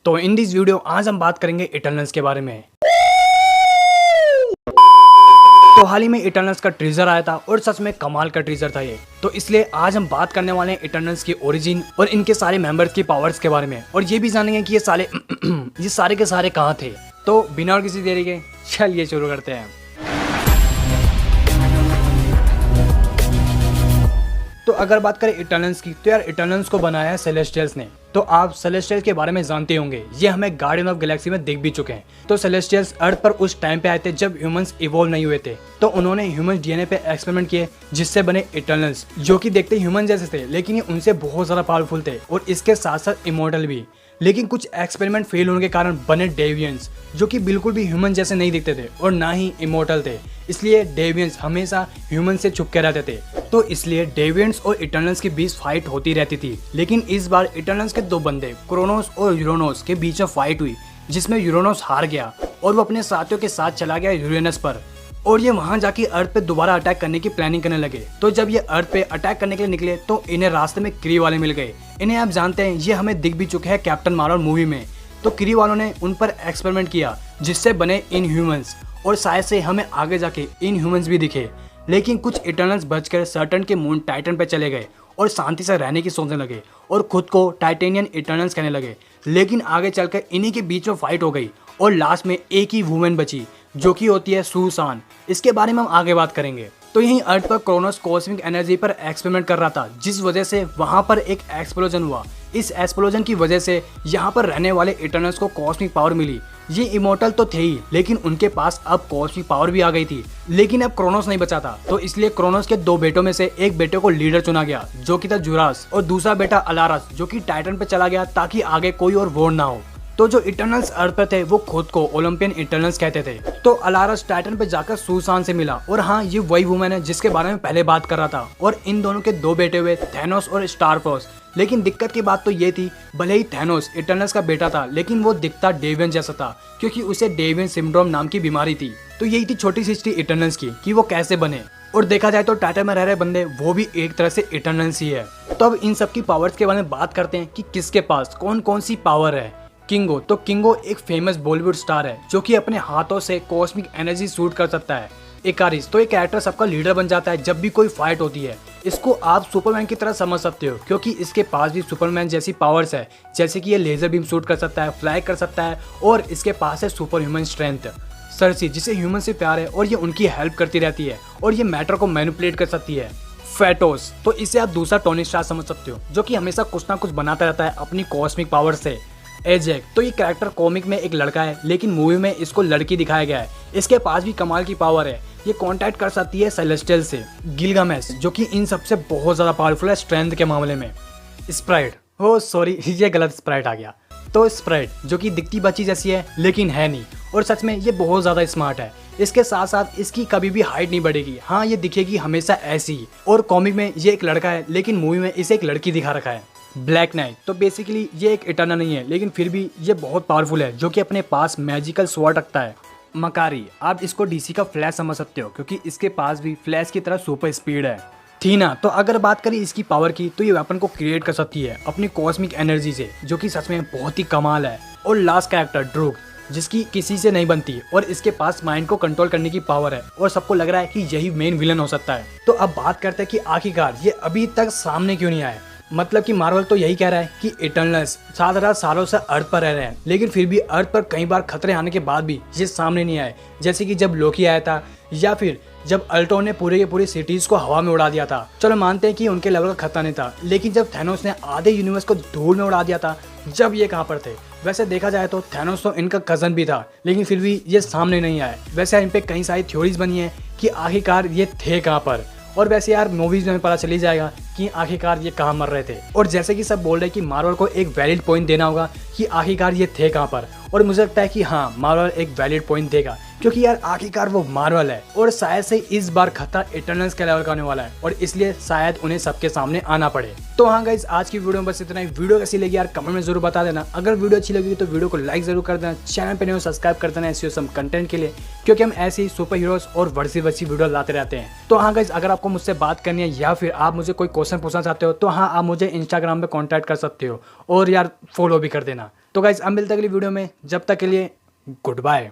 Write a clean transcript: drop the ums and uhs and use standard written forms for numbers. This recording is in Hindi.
तो इन दिस वीडियो आज हम बात करेंगे इटर्नल्स के बारे में। तो हाल ही में इटर्नल्स का टीजर आया था और सच में कमाल का टीजर था ये। तो इसलिए आज हम बात करने वाले हैं इटर्नल्स की ओरिजिन और इनके सारे मेंबर्स की पावर्स के बारे में, और ये भी जानेंगे कि ये सारे के सारे कहाँ थे। तो बिना और किसी देरी के चलिए शुरू करते हैं। तो अगर बात करें इटर्नल्स की, तो यार इटर्नल्स को बनाया है सेलेस्टियल्स ने। तो आप सेलेस्टियल्स के बारे में जानते होंगे, ये हमें गार्डियन ऑफ गैलेक्सी में देख भी चुके हैं। तो सेलेस्टियल्स अर्थ पर उस टाइम पे आए थे जब ह्यूमंस इवॉल्व नहीं हुए थे। तो उन्होंने ह्यूमन डीएनए पे एक्सपेरिमेंट किए जिससे बने इटर्नल्स, जो कि देखते ह्यूमन जैसे थे लेकिन ये उनसे बहुत ज़्यादा पावरफुल थे और इसके साथ साथ इमॉर्टल भी। लेकिन कुछ एक्सपेरिमेंट फेल होने के कारण बने डेवियंस, जो कि बिल्कुल भी ह्यूमन जैसे नहीं दिखते थे और ना ही इमॉर्टल थे। इसलिए डेवियंस हमेशा ह्यूमन से छुप के रहते थे। तो इसलिए डेवियंस और इटर्नल्स के बीच फाइट होती रहती थी। लेकिन इस बार इटर्नल्स के दो बंदे क्रोनोस और यूरेनस के बीच में फाइट हुई, जिसमें यूरेनस हार गया और वो अपने साथियों के साथ चला गया यूरेनस पर, और ये वहां जाके अर्थ पे दोबारा अटैक करने की प्लानिंग करने लगे। तो जब ये अर्थ पे अटैक करने के लिए निकले तो इन्हें रास्ते में क्री वाले मिल गए। इन्हें आप जानते हैं, ये हमें दिख भी चुके हैं कैप्टन मार्वल मूवी में। तो क्री वालों ने उन पर एक्सपेरिमेंट किया जिससे बने इन ह्यूमंस, और शायद से हमें आगे जाके इन ह्यूमंस भी दिखे। लेकिन कुछ इटर्नल्स बचकर सैटर्न के मून टाइटन पे चले गए और शांति से रहने की सोचने लगे और खुद को टाइटेनियन इटर्नल्स कहने लगे। लेकिन आगे चलकर इन्हीं के बीच में फाइट हो गई और लास्ट में एक ही वुमेन बची, जो कि होती है सुसान। इसके बारे में हम आगे बात करेंगे। तो यहीं अर्थ पर क्रोनोस कॉस्मिक एनर्जी पर एक्सपेरिमेंट कर रहा था, जिस वजह से वहां पर एक एक्सप्लोजन हुआ। इस एक्सप्लोजन की वजह से यहाँ पर रहने वाले इटर्नल्स को कॉस्मिक पावर मिली। ये इमॉर्टल तो थे ही, लेकिन उनके पास अब कॉस्मिक पावर भी आ गई थी। लेकिन अब क्रोनोस नहीं बचा था, तो इसलिए क्रोनोस के दो बेटों में से एक बेटे को लीडर चुना गया, जो कि था जुरास, और दूसरा बेटा अलारस, जो कि टाइटन पे चला गया ताकि आगे कोई और वॉर ना हो। तो जो इटर्नल्स अर्थ पर थे वो खुद को ओलंपियन इटर्नल्स कहते थे। तो अलारस टाइटन पे जाकर सुसान से मिला, और हाँ, ये वही वुमेन है जिसके बारे में पहले बात कर रहा था। और इन दोनों के दो बेटे हुए, थैनोस और स्टारफॉस। लेकिन दिक्कत की बात तो ये थी, भले ही थैनोस इटर्नल्स का बेटा था, लेकिन वो दिखता डेवियन जैसा था, क्योंकि उसे डेवियन सिंड्रोम नाम की बीमारी थी। तो यही थी छोटी सी हिस्ट्री इटर्नल्स की कि वो कैसे बने। और देखा जाए तो टाइटन में रह रहे बंदे वो भी एक तरह से इटर्नल्स ही है। तो अब इन सब की पावर्स के बारे में बात करते हैं कि किसके पास कौन कौन सी पावर है। किंगो, तो किंगो एक फेमस बॉलीवुड स्टार है जो कि अपने हाथों से कॉस्मिक एनर्जी शूट कर सकता है। इकारिस, तो ये कैरेक्टर सबका लीडर बन जाता है जब भी कोई फाइट होती है। इसको आप सुपरमैन की तरह समझ सकते हो, क्योंकि इसके पास भी सुपरमैन जैसी पावर्स है, जैसे कि ये लेजर बीम शूट कर सकता है, फ्लाई कर सकता है, और इसके पास है सुपर ह्यूमन स्ट्रेंथ। सर्सी, जिसे ह्यूमन से प्यार है और ये उनकी हेल्प करती रहती है और ये मैटर को मैनिपुलेट कर सकती है। फेटोस, तो इसे आप दूसरा टोनी स्टार्क समझ सकते हो, जो कि हमेशा कुछ ना कुछ बनाता रहता है अपनी कॉस्मिक पावर से। एजेक, तो ये कैरेक्टर कॉमिक में एक लड़का है, लेकिन मूवी में इसको लड़की दिखाया गया है। इसके पास भी कमाल की पावर है, ये कांटेक्ट कर सकती है सेलेस्टियल से। गिलगामेश, जो कि इन सबसे बहुत ज़्यादा पावरफुल है स्ट्रेंथ के मामले में। स्प्राइट, हो सॉरी, ये गलत स्प्राइट आ गया। तो स्प्राइट, जो कि दिखती बच्ची जैसी है लेकिन है नहीं, और सच में ये बहुत ज़्यादा स्मार्ट है। इसके साथ साथ इसकी कभी भी हाइट नहीं बढ़ेगी, हाँ, ये दिखेगी हमेशा ऐसी ही। और कॉमिक में ये एक लड़का है, लेकिन मूवी में इसे एक लड़की दिखा रखा है। ब्लैक नाइट, तो बेसिकली ये एक इटर्नल नहीं है, लेकिन फिर भी ये बहुत पावरफुल है, जो कि अपने पास मैजिकल स्वॉर्ड रखता है। मकारी, आप इसको डीसी का फ्लैश समझ सकते हो, क्योंकि इसके पास भी फ्लैश की तरह सुपर स्पीड है। थीना, तो अगर बात करें इसकी पावर की, तो ये वेपन को क्रिएट कर सकती है अपनी कॉस्मिक एनर्जी से, जो कि सच में बहुत ही कमाल है। और लास्ट कैरेक्टर ड्रूग, जिसकी किसी से नहीं बनती, और इसके पास माइंड को कंट्रोल करने की पावर है, और सबको लग रहा है कि यही मेन विलन हो सकता है। तो अब बात करते हैं कि आखिरकार ये अभी तक सामने क्यों नहीं आया। मतलब कि मार्वल तो यही कह रहा है कि इटर्नल्स 7,000 सालों से अर्थ पर रह रहे हैं, लेकिन फिर भी अर्थ पर कई बार खतरे आने के बाद भी ये सामने नहीं आए। जैसे कि जब लोकी आया था, या फिर जब अल्ट्रॉन ने पूरे के पूरे सिटीज को हवा में उड़ा दिया था। चलो मानते हैं कि उनके लेवल का खतरा नहीं था, लेकिन जब थैनोस ने आधे यूनिवर्स को धूल में उड़ा दिया था, जब ये कहाँ पर थे। वैसे देखा जाए तो थैनोस तो इनका कजन भी था, लेकिन फिर भी ये सामने नहीं आए। वैसे इन पे कई सारी थ्योरीज बनी है कि आखिरकार ये थे कहाँ पर। और वैसे यार मूवीज में पता चली जाएगा कि आखिरकार ये कहाँ मर रहे थे। और जैसे कि सब बोल रहे हैं कि मार्वल को एक वैलिड पॉइंट देना होगा कि आखिरकार ये थे कहाँ पर, और मुझे लगता है कि हाँ, मार्वल एक वैलिड पॉइंट देगा, क्योंकि यार आखिरकार वो मार्वल है, और शायद से इस बार खतरा इटर्नल्स के लेवल का होने वाला है, और इसलिए शायद उन्हें सबके सामने आना पड़े। तो हाँ गाइस, आज की वीडियो में बस इतना ही। वीडियो कैसी लगी यार कमेंट में जरूर बता देना। अगर वीडियो अच्छी लगी तो वीडियो को लाइक जरूर कर देना, चैनल पे नहीं हो सब्सक्राइब कर देना ऐसे सम कंटेंट के लिए, क्योंकि हम ऐसे ही सुपर हीरोज और वर्सी वीडियो लाते रहते हैं। तो हाँ गाइस, अगर आपको मुझसे बात करनी है या फिर आप मुझे कोई क्वेश्चन पूछना चाहते हो, तो हाँ, आप मुझे इंस्टाग्राम पे कांटेक्ट कर सकते हो, और यार फॉलो भी कर देना। तो गाइस अब मिलते हैं अगली वीडियो में, जब तक के लिए गुड बाय।